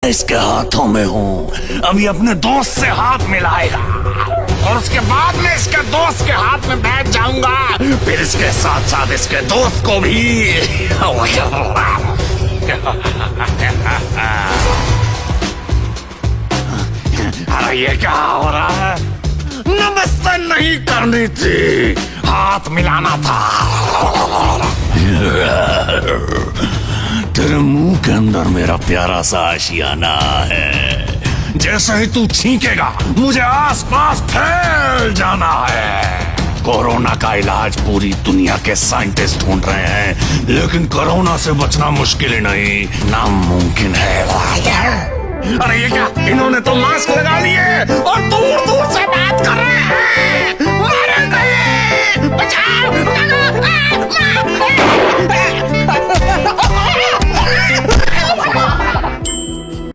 इसके हाथों में हूँ। अभी अपने दोस्त से हाथ मिलाएगा और उसके बाद में इसके दोस्त के हाथ में बैठ जाऊंगा, फिर इसके साथ साथ इसके दोस्त को भी। अरे ये क्या हो रहा है? नमस्ते नहीं करनी थी, हाथ मिलाना था। तेरे मुंह के अंदर मेरा प्यारा सा आशियाना है। जैसे ही तू छींकेगा मुझे आसपास फैल जाना है। कोरोना का इलाज पूरी दुनिया के साइंटिस्ट ढूंढ रहे हैं, लेकिन कोरोना से बचना मुश्किल ही नहीं, नामुमकिन है। अरे ये क्या, इन्होंने तो मास्क लगा लिए।